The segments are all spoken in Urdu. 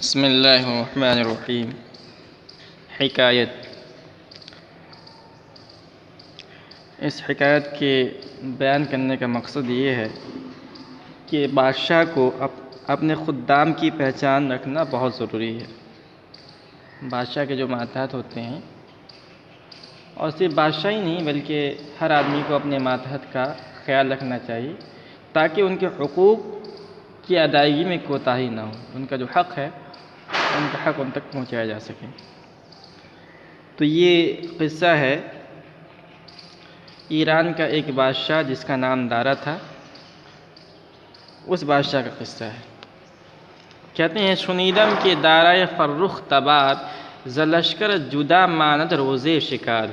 بسم اللہ الرحمن الرحیم۔ حکایت۔ اس حکایت کے بیان کرنے کا مقصد یہ ہے کہ بادشاہ کو اپنے خدام کی پہچان رکھنا بہت ضروری ہے۔ بادشاہ کے جو ماتحت ہوتے ہیں، اور صرف بادشاہ ہی نہیں بلکہ ہر آدمی کو اپنے ماتحت کا خیال رکھنا چاہیے تاکہ ان کے حقوق کی ادائیگی میں کوتاہی نہ ہو، ان کا جو حق ہے ان کا حق ان تک پہنچایا جا سکے۔ تو یہ قصہ ہے ایران کا ایک بادشاہ جس کا نام دارا تھا، اس بادشاہ کا قصہ ہے۔ کہتے ہیں شنیدم کے دارائے فرخ تبار ز لشکر جدا ماند روزے شکار۔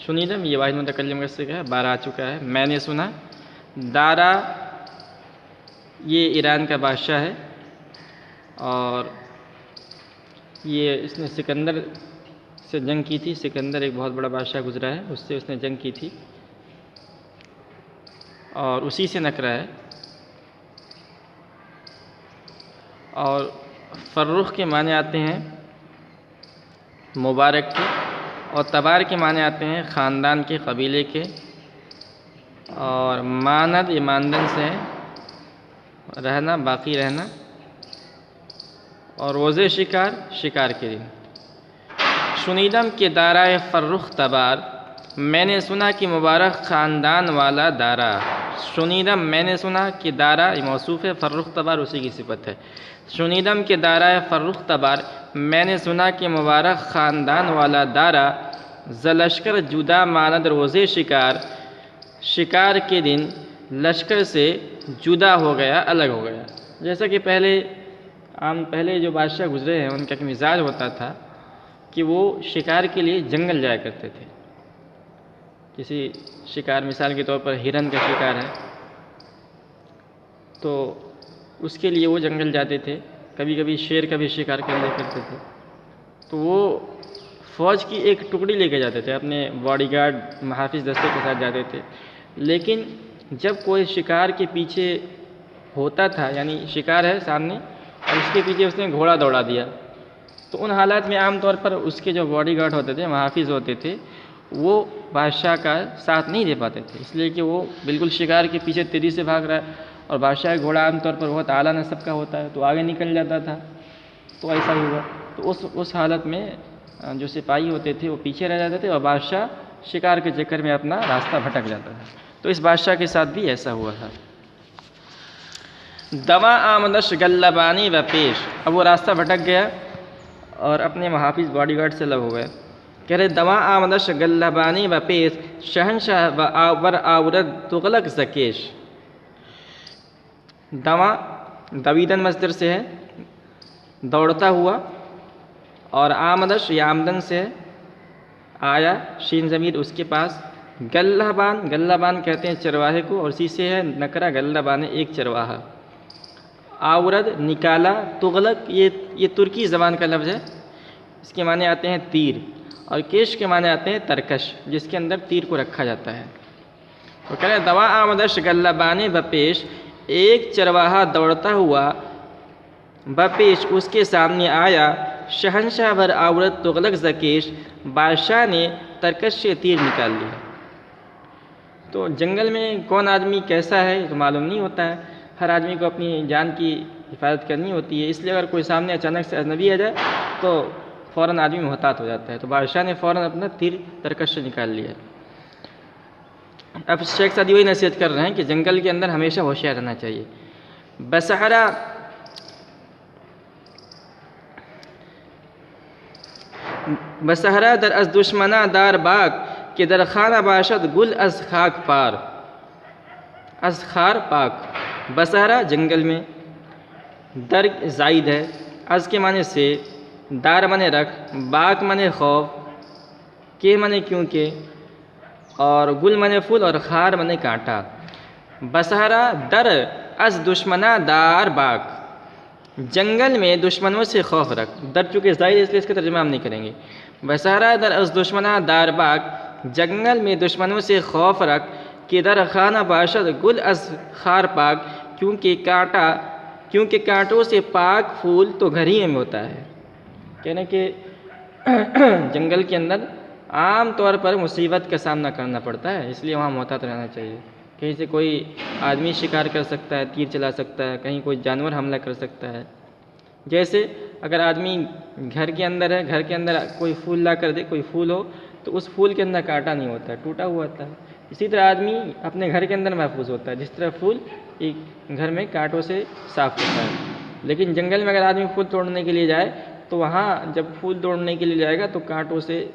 شنیدم یہ واحد متکلم کا صیغہ ہے، بار آ چکا ہے۔ میں نے سنا۔ دارا یہ ایران کا بادشاہ ہے، اور اس نے سکندر سے جنگ کی تھی۔ سکندر ایک بہت بڑا بادشاہ گزرا ہے، اس سے اس نے جنگ کی تھی، اور اسی سے نکرا ہے۔ اور فرخ کے معنی آتے ہیں مبارک کے، اور تبار کے معنی آتے ہیں خاندان کے، قبیلے کے، اور ماند یہ ماندن سے ہے، رہنا، باقی رہنا، اور روزے شکار، شکار کے دن۔ شنیدم کے دارائے فرخ تبار، میں نے سنا کہ مبارک خاندان والا دارا۔ شنیدم میں نے سنا کہ دارا یہ موصوف ہے، فرخ تبار اسی کی صفت ہے۔ شنیدم کے دارائے فرخ تبار، میں نے سنا کہ مبارک خاندان والا دارا ز لشکر جدا ماند روزے شکار، شکار کے دن لشکر سے جدا ہو گیا، الگ ہو گیا۔ جیسا کہ پہلے جو بادشاہ گزرے ہیں ان کا ایک مزاج ہوتا تھا کہ وہ شکار کے لیے جنگل جایا کرتے تھے۔ کسی شکار، مثال کے طور پر ہرن کا شکار ہے تو اس کے لیے وہ جنگل جاتے تھے۔ کبھی کبھی شیر کا بھی شکار کر لیا کرتے تھے، تو وہ فوج کی ایک ٹکڑی لے کے جاتے تھے، اپنے باڈی گارڈ، محافظ دستے کے ساتھ جاتے تھے۔ لیکن جب کوئی شکار کے پیچھے ہوتا تھا، یعنی شکار ہے سامنے اور اس کے پیچھے اس نے گھوڑا دوڑا دیا، تو ان حالات میں عام طور پر اس کے جو باڈی گارڈ ہوتے تھے، محافظ ہوتے تھے، وہ بادشاہ کا ساتھ نہیں دے پاتے تھے، اس لیے کہ وہ بالکل شکار کے پیچھے تیزی سے بھاگ رہا ہے، اور بادشاہ کا گھوڑا عام طور پر بہت اعلیٰ نسب کا ہوتا ہے تو آگے نکل جاتا تھا۔ تو ایسا ہی ہوا، تو اس حالت میں جو سپاہی ہوتے تھے وہ پیچھے رہ جاتے تھے، اور بادشاہ شکار کے چکر میں اپنا راستہ بھٹک جاتا تھا۔ تو اس بادشاہ کے ساتھ بھی ایسا ہوا تھا۔ دوا آمدش گلبانی و پیش، اب وہ راستہ بھٹک گیا اور اپنے محافظ باڈی گارڈ سے الگ ہو گئے۔ کہہ رہے دوا آمدش گلبانی و پیش شہنشاہ و آور آورد تغلق زکیش۔ دوا دویدن مصدر سے ہے، دوڑتا ہوا، اور آمدش یہ آمدن سے ہے، آیا، شین ضمیر اس کے پاس، گلہبان، گلہبان کہتے ہیں چرواہے کو، اور اسی سے ہے نکرا، گلہبان ایک چرواہا۔ آورد نکالا، تغلق یہ ترکی زبان کا لفظ ہے، اس کے معنی آتے ہیں تیر، اور کیش کے معنی آتے ہیں ترکش، جس کے اندر تیر کو رکھا جاتا ہے۔ تو کہہ رہے دوا آمدش گلہبان بپیش، ایک چرواہا دوڑتا ہوا، بپیش اس کے سامنے آیا، شہنشاہ بر آورت تغلق زکیش، بادشاہ نے ترکش سے تیر نکال لیا۔ تو جنگل میں کون آدمی کیسا ہے تو معلوم نہیں ہوتا ہے، ہر آدمی کو اپنی جان کی حفاظت کرنی ہوتی ہے، اس لیے اگر کوئی سامنے اچانک سے اجنبی آ جائے تو فوراً آدمی محتاط ہو جاتا ہے۔ تو بادشاہ نے فوراً اپنا تیر ترکش سے نکال لیا۔ اب شیخ سعدی وہی نصیحت کر رہے ہیں کہ جنگل کے اندر ہمیشہ ہوشیار رہنا چاہیے۔ بصحرا در از دشمنا دار باغ، کہ در خانہ باشد گل از خاک پار، از خار پاک۔ بصحرا جنگل میں، در زائد ہے، از کے معنی سے، دار معنی رکھ، باغ معنی خوف، کے معنی کیونکہ، اور گل معنی پھول، اور خار معنی کانٹا۔ بصحرا در از دشمنا دار باغ، جنگل میں دشمنوں سے خوف رکھ۔ در چونکہ زائد ہے اس لیے اس کا ترجمہ ہم نہیں کریں گے۔ بصحرا در از دشمنا دار باغ، جنگل میں دشمنوں سے خوف رکھ، کہ در خانہ باشد گل از خار پاک، کیونکہ کانٹا کیونکہ کانٹوں سے پاک پھول تو گھر ہی میں ہوتا ہے. کہنے کہ جنگل کے اندر عام طور پر مصیبت کا سامنا کرنا پڑتا ہے، اس لیے وہاں محتاط رہنا چاہیے. کہیں سے کوئی آدمی شکار کر سکتا ہے، تیر چلا سکتا ہے، کہیں کوئی جانور حملہ کر سکتا ہے. جیسے اگر آدمی گھر کے اندر ہے، گھر کے اندر کوئی پھول لا کر دے، کوئی پھول ہو تو اس پھول کے اندر کانٹا نہیں ہوتا ہے، ٹوٹا ہوا ہوتا ہے. اسی طرح آدمی اپنے گھر کے اندر محفوظ ہوتا ہے، جس طرح پھول ایک گھر میں کانٹوں سے صاف ہوتا ہے. لیکن جنگل میں اگر آدمی پھول توڑنے کے لیے جائے تو وہاں جب پھول توڑنے کے لیے جائے گا تو کانٹوں سے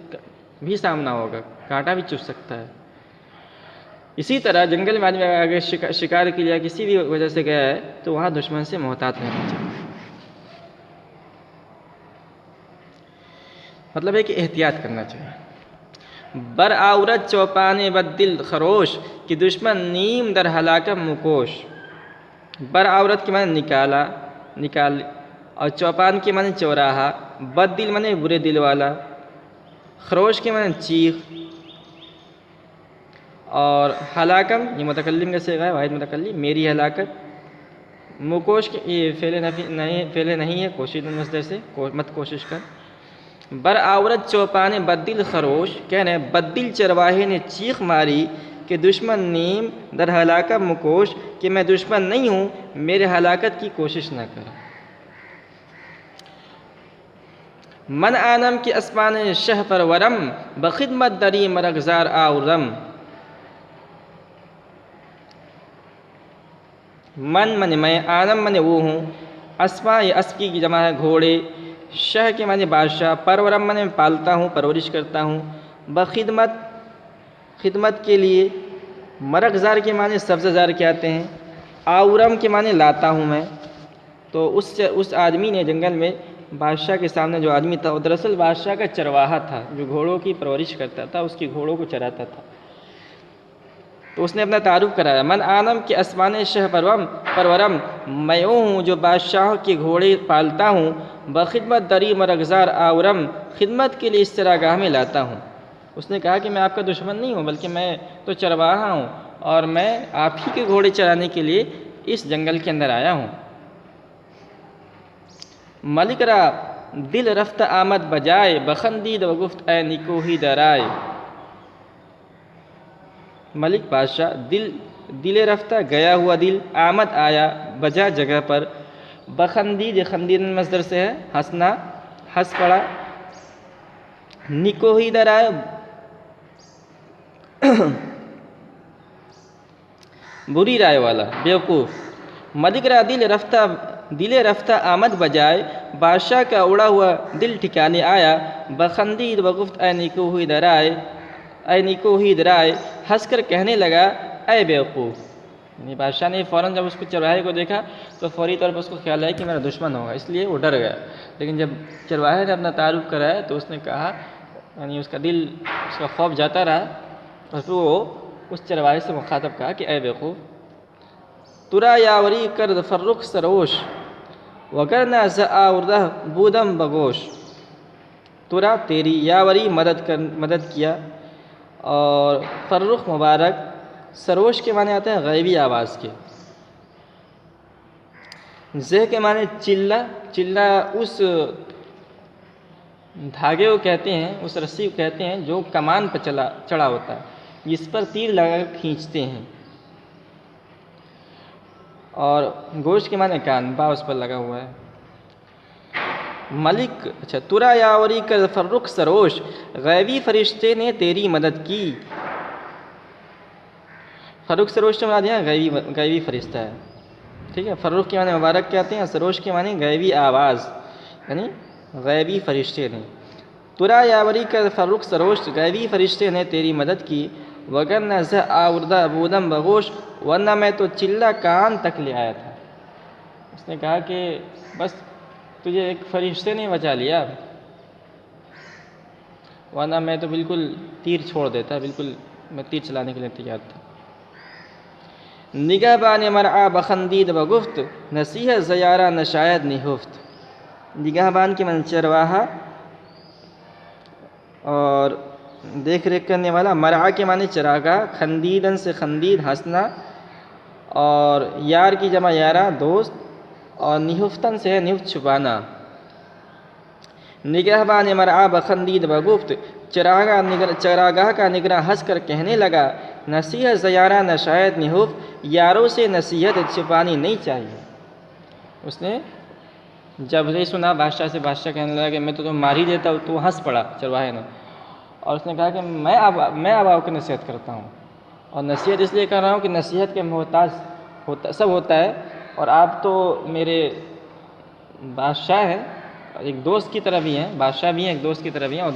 بھی سامنا ہوگا، کانٹا بھی چبھ سکتا ہے. اسی طرح جنگل میں آدمی اگر شکار کے لیے کسی بھی وجہ سے گیا ہے تو وہاں دشمن سے محتاط رہنا چاہیے. مطلب ہے کہ احتیاط کرنا چاہیے. برعورت چوپانے بد دل خروش کہ دشمن نیم در ہلاکم مکوش. برعورت کے معنی نکال، اور چوپان کے معنی چوراہا، بد دل معنی برے دل والا، خروش کے معنی چیخ، اور ہلاکم یہ متکلم کا صیغہ ہے، واحد متکلم، میری ہلاکت. مکوش کے یہ فعل نہیں ہے، کوشش مصدر سے، مت کوشش کر. برعورت چوپانے بد دل خروش کہہ رہے ہیں بد دل چرواہے نے چیخ ماری کہ دشمن نیم در ہلاکت مکوش کہ میں دشمن نہیں ہوں، میرے ہلاکت کی کوشش نہ کر. من آنم کی اسمان شہ پرورم بخدمت دری مرغزار آورم. من میں، آنم من وہ ہوں، اسما یہ اسکی کی جمع ہے گھوڑے، شہ کے معنی بادشاہ، پرورم میں پالتا ہوں، پرورش کرتا ہوں، بخدمت خدمت کے لیے، مرغزار کے معنی سبزہ زار کے آتے ہیں، آورم کے معنی لاتا ہوں میں. تو اس آدمی نے جنگل میں بادشاہ کے سامنے جو آدمی تھا وہ دراصل بادشاہ کا چرواہا تھا، جو گھوڑوں کی پرورش کرتا تھا، اس کی گھوڑوں کو چراتا تھا. تو اس نے اپنا تعارف کرایا. من آنم کے اسمان شہ پرورم میں وہ ہوں جو بادشاہوں کے گھوڑے پالتا ہوں، بخدمت دری مرغزار آورم خدمت کے لیے اس چراگاہ میں لاتا ہوں. اس نے کہا کہ میں آپ کا دشمن نہیں ہوں، بلکہ میں تو چرواہا ہوں اور میں آپ ہی کے گھوڑے چرانے کے لیے اس جنگل کے اندر آیا ہوں. ملک را دل رفت آمد بجائے بخندید و گفت اے نکوہی درائے. ملک بادشاہ، دل رفتہ گیا ہوا دل، آمد آیا، بجا جگہ پر، بخندید خندید مصدر سے ہے ہنسنا، ہنس پڑا، نکوہی درائے بری رائے والا، بیوقوف. ملک را دل رفتہ آمد بجائے، بادشاہ کا اڑا ہوا دل ٹھکانے آیا، بخندید وگفت اے نکوہی درائے، اے نکوہی درائے ہنس کر کہنے لگا اے بیوقوف. یعنی بادشاہ نے فوراً جب اس کو چرواہے کو دیکھا تو فوری طور پر اس کو خیال آیا کہ میرا دشمن ہوگا، اس لیے وہ ڈر گیا. لیکن جب چرواہے نے اپنا تعارف کرایا تو اس نے کہا، یعنی اس کا دل، اس کا خوف جاتا رہا، اور پھر وہ اس چرواہے سے مخاطب کہا کہ اے بیوقوف، ترا یاوری کرد فرخ سروش وگرنہ ز آوردہ بودم بگوش. ترا تیری، یاوری مدد کیا، اور فرخ مبارک، سروش کے معنی آتے ہیں غیبی آواز کے، زہ کے معنی چلہ اس دھاگے کو کہتے ہیں، اس رسی کو کہتے ہیں جو کمان پر چڑھا ہوتا ہے، جس پر تیر لگا کر کھینچتے ہیں. اور گوشت کے معنی کان، با اس پر لگا ہوا ہے. ملک، اچھا، ترا یاوری کر فرخ سروش، غیبی فرشتے نے تیری مدد کی. فرخ سروش سے مراد یہاں غیبی فرشتہ ہے، ٹھیک ہے. فرخ کے معنی مبارک کہتے ہیں، سروش کے معنی غیبی آواز، یعنی غیبی فرشتے نے. ترا یاوری کر فرخ سروش، غیبی فرشتے نے تیری مدد کی، وگرنہ ز آوردہ بودم بگوش، ورنہ میں تو چلہ کان تک لے آیا تھا. اس نے کہا کہ بس تجھے ایک فرشتے نے بچا لیا، ورنہ میں تو بالکل تیر چھوڑ دیتا، بالکل میں تیر چلانے کے لیے تیار تھا. نگہبان مرعا بخندید بگفت نصیحت زیارہ نشاید نہفت. نگہبان کے معنی چرواہا اور دیکھ ریکھ کرنے والا، مرعا کے معنی چراگاہ، خندیدن سے خندید ہنسنا، اور یار کی جمع یارہ دوست، اور نہفتن سے ہے نہفت چھپانا۔ نگہبان مرعا بخندید بگفت، چراگاہ کا نگراں ہنس کر کہنے لگا، نصیحت زیارہ نہ شاید نہفت، یاروں سے نصیحت چھپانی نہیں چاہیے۔ اس نے جب یہ سنا بادشاہ سے، بادشاہ کہنے لگا کہ میں تو تم مار ہی دیتا ہوں، تو ہنس پڑا چرواہے نے، اور اس نے کہا کہ میں اب آپ کی نصیحت کرتا ہوں، اور نصیحت اس لیے کر رہا ہوں کہ نصیحت کے محتاج سب ہوتا ہے، اور آپ تو میرے بادشاہ ہیں، ایک دوست کی طرح بھی ہیں، بادشاہ بھی ہیں ایک دوست کی طرح بھی ہیں، اور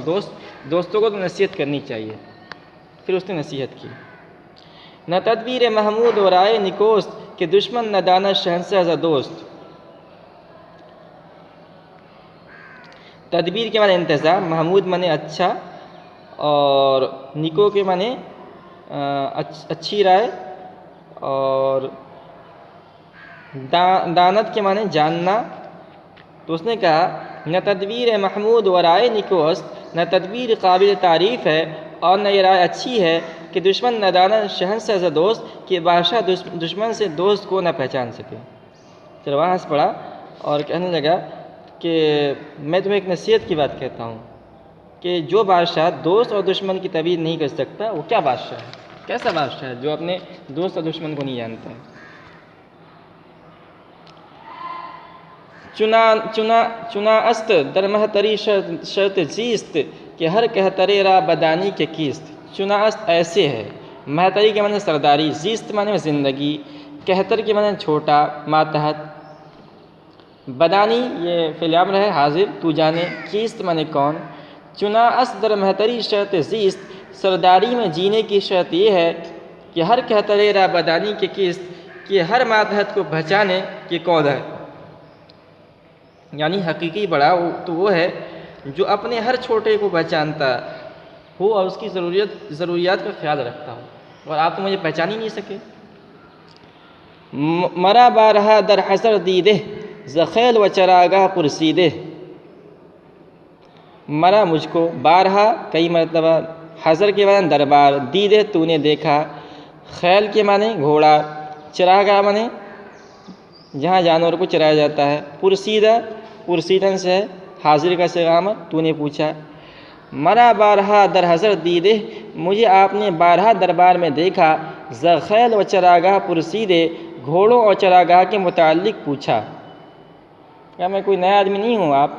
دوستوں کو تو نصیحت کرنی چاہیے۔ پھر اس نے نصیحت کی، نہ تدبیر محمود اور آئے نکوست، کہ دشمن نہ دانا شہنشاہ ز دوست۔ تدبیر کے معنی انتظام، محمود معنی اچھا، اور نکو کے معنی اچھی رائے، اور دانت کے معنی جاننا۔ تو اس نے کہا، نہ تدبیر محمود و رائے نکوست، نہ تدبیر قابل تعریف ہے اور نہ یہ رائے اچھی ہے کہ دشمن نہ دانا شہنشاہ ز دوست، کہ بادشاہ دشمن سے دوست کو نہ پہچان سکے۔ چرواہا ہنس پڑا اور کہنے لگا کہ میں تمہیں ایک نصیحت کی بات کہتا ہوں کہ جو بادشاہ دوست اور دشمن کی تمیز نہیں کر سکتا، وہ کیا بادشاہ ہے، کیسا بادشاہ ہے جو اپنے دوست اور دشمن کو نہیں جانتا ہے۔ چنا است در مہتری شرط زیست، کہ ہر کہترے را بدانی کے کیست۔ چنا است ایسے ہے، مہتری کے معنی سرداری، زیست معنی زندگی، کہتر کے معنی چھوٹا ماتحت، بدانی یہ فعل امر ہے حاضر تو جانے، کیست معنی کون۔ چنا است در مہتری شرط زیست، سرداری میں جینے کی شرط یہ ہے کہ ہر کہترے را بدانی کے کیست، کہ ہر ماتحت کو پہچانے کہ کون ہے، یعنی حقیقی بڑا تو وہ ہے جو اپنے ہر چھوٹے کو پہچانتا ہو اور اس کی ضروریات کا خیال رکھتا ہو، اور آپ تو مجھے پہچان ہی نہیں سکے۔ مرا بارہا در حضر دیدہ، ز خیل و چراگاہ پرسیدہ۔ مرا مجھ کو، بارہا کئی مرتبہ، حضر کے معنی دربار، دیدہ تو نے دیکھا، خیل کے معنی گھوڑا، چراگاہ معنی جہاں جانور کو چرایا جاتا ہے، پرسیدہ پرسیدن سے ہے حاضر کا صیغہ تو نے پوچھا۔ مرا بارہا در حضر دیدہ، مجھے آپ نے بارہا دربار میں دیکھا، ز خیل و چراگاہ پرسیدہ، گھوڑوں اور چراگاہ کے متعلق پوچھا۔ کیا میں کوئی نیا آدمی نہیں ہوں، آپ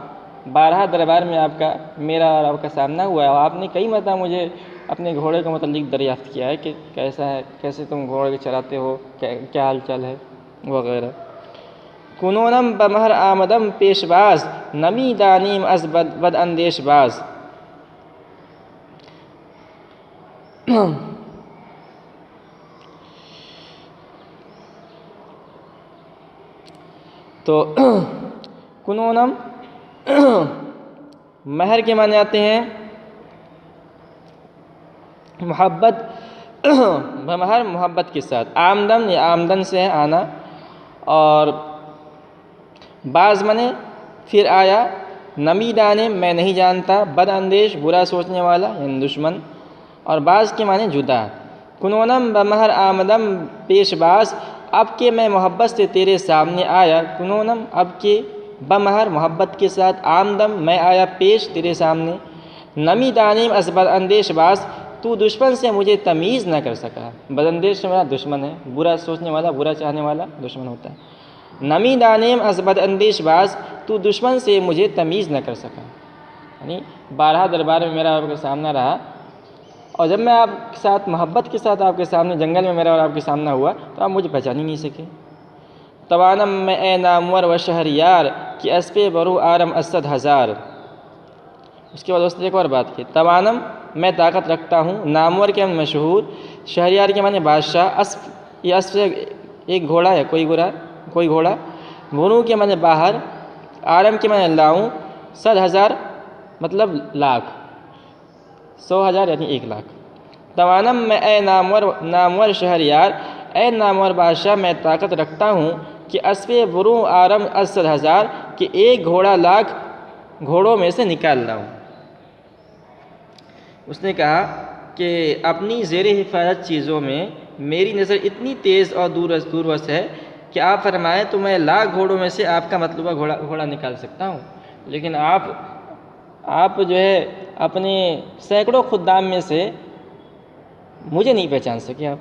بارہا دربار میں آپ کا میرا اور آپ کا سامنا ہوا ہے، اور آپ نے کئی مرتبہ مجھے اپنے گھوڑے کے متعلق دریافت کیا ہے کہ کیسا ہے، کیسے تم گھوڑے چلاتے ہو، کیا حال چال ہے وغیرہ۔ کنونم بمہر آمدم پیش باز، نمی دانیم از بد اندیش باز۔ تو کنونم مہر کے معنی آتے ہیں محبت، بمہر محبت کے ساتھ، آمدن یا آمدن سے ہے آنا، اور بعض معنی پھر آیا، نمی دانے میں نہیں جانتا، بد اندیش برا سوچنے والا یعنی دشمن، اور بعض کے معنی جدا۔ کنونم بمہر آمدم پیش باز، اب کہ میں محبت سے تیرے سامنے آیا، کنونم اب کہ، بمہر محبت کے ساتھ، آمدم میں آیا پیش تیرے سامنے، نمی دانیم از بد اندیش باز، تو دشمن سے مجھے تمیز نہ کر سکا۔ بد اندیش سے میرا دشمن ہے، برا سوچنے والا برا چاہنے والا دشمن ہوتا ہے۔ نمی دانیم از بد اندیش باز، تو دشمن سے مجھے تمیز نہ کر سکا، یعنی بارہا دربار میں میرا آپ کے سامنا رہا، اور جب میں آپ کے ساتھ محبت کے ساتھ آپ کے سامنے جنگل میں میرا اور آپ کے سامنا ہوا تو آپ مجھے پہچان ہی نہیں سکے۔ توانم میں اے نامور و شہریار، کہ اسپ برو آرم اسد ہزار۔ اس کے بعد اس نے ایک اور بات کی، توانم میں طاقت رکھتا ہوں، نامور کے معنی مشہور، شہریار کے معنی بادشاہ، اسپ یہ اسپ ایک گھوڑا ہے، کوئی گھوڑا، برو کے معنی باہر، آرم کے معنی لاؤں، 100,000 مطلب لاکھ، 100,000 یعنی 1,00,000۔ توانم میں اے نامور شہریار، اے نامور بادشاہ میں طاقت رکھتا ہوں کہ اسپ برو آرم 100,000، کہ ایک گھوڑا لاکھ گھوڑوں میں سے نکال لاؤں۔ اس نے کہا کہ اپنی زیر حفاظت چیزوں میں میری نظر اتنی تیز اور دور رس ہے کہ آپ فرمائیں تو میں لاکھ گھوڑوں میں سے آپ کا مطلوبہ گھوڑا نکال سکتا ہوں، لیکن آپ جو ہے اپنے سینکڑوں خدام میں سے مجھے نہیں پہچان سکے آپ۔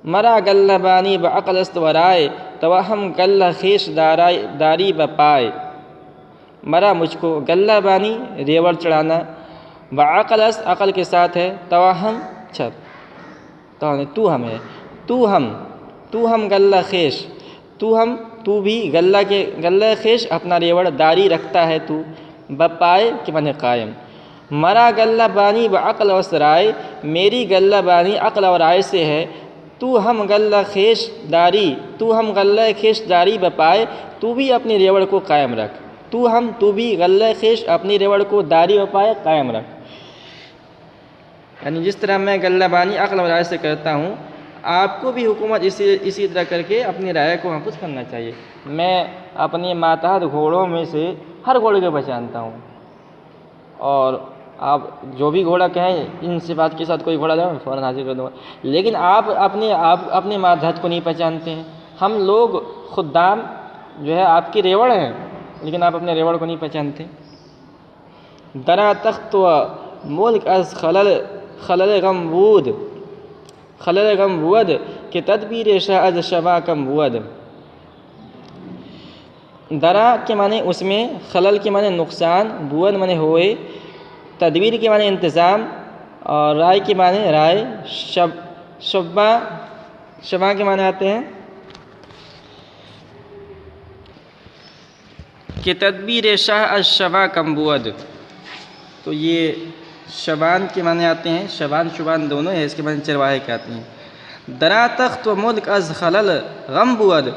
مرا گلہ بانی بعقل است ورائے توہم گلہ خیش داری بپائے۔ مرا مجھ کو گلہ بانی ریوڑ چڑھانا، بعقل است عقل کے ساتھ ہے، توہم چھپ تو ہم ہے، تو ہم گلہ خیش، تو بھی گلہ خیش اپنا ریوڑ داری رکھتا ہے تو، بپائے کہ معنی قائم۔ مرا گلہ بانی بعقل و رائے، میری گلہ بانی عقل اور رائے سے ہے، تو ہم گلہ خیش داری بپائے، تو بھی اپنی ریوڑ کو قائم رکھ، تو بھی غلہ خیش اپنی ریوڑ کو داری بپائے قائم رکھ۔ یعنی جس طرح میں غلہ بانی عقل و رائے سے کرتا ہوں، آپ کو بھی حکومت اسی طرح کر کے اپنی رائے کو محفوظ کرنا چاہیے۔ میں اپنے ماتحت گھوڑوں میں سے ہر گھوڑے کو پہچانتا ہوں، اور آپ جو بھی گھوڑا کہیں ان صفات کے ساتھ کوئی گھوڑا لاؤ میں فوراً حاضر کر دوں گا، لیکن آپ اپنے ماتحت کو نہیں پہچانتے ہیں۔ ہم لوگ خدام جو ہے آپ کی ریوڑ ہیں، لیکن آپ اپنے ریوڑ کو نہیں پہچانتے۔ درا تخت و ملک از خلل غم بود کہ تدبیر شاہ از شبا کم بود۔ درا کے معنی اس میں، خلل کے معنی نقصان، بود معنی ہوئے، تدبیر کے معنی انتظام، اور رائے کے معنی رائے، شبا کے معنی آتے ہیں کہ تدبیر شاہ از شبا کم بود، تو یہ شبان کے معنی آتے ہیں، شبان دونوں ہیں، اس کے معنی چرواہے کے آتے ہیں۔ درا تخت و ملک از خلل غم بود،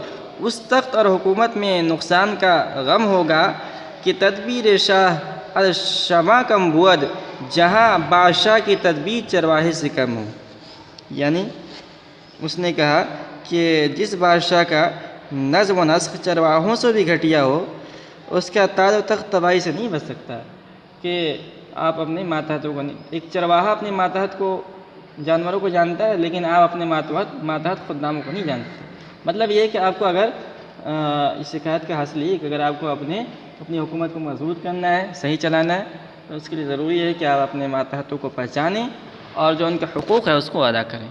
اس تخت اور حکومت میں نقصان کا غم ہوگا، کہ تدبیر شاہ از شبا کم بود، جہاں بادشاہ کی تدبیر چرواہے سے کم ہو۔ یعنی اس نے کہا کہ جس بادشاہ کا نظم و نسق چرواہوں سے بھی گھٹیا ہو، اس کا تاج و تخت تباہی سے نہیں بچ سکتا۔ کہ آپ اپنے ماتحتوں کو نہیں، ایک چرواہا اپنے ماتحت کو جانوروں کو جانتا ہے، لیکن آپ اپنے ماتحت خداموں کو نہیں جانتے۔ مطلب یہ ہے کہ آپ کو اگر اس شکایت کا حاصل یہ کہ اگر آپ کو اپنی حکومت کو مضبوط کرنا ہے، صحیح چلانا ہے، تو اس کے لیے ضروری ہے کہ آپ اپنے ماتحتوں کو پہچانیں اور جو ان کے حقوق ہے اس کو ادا کریں۔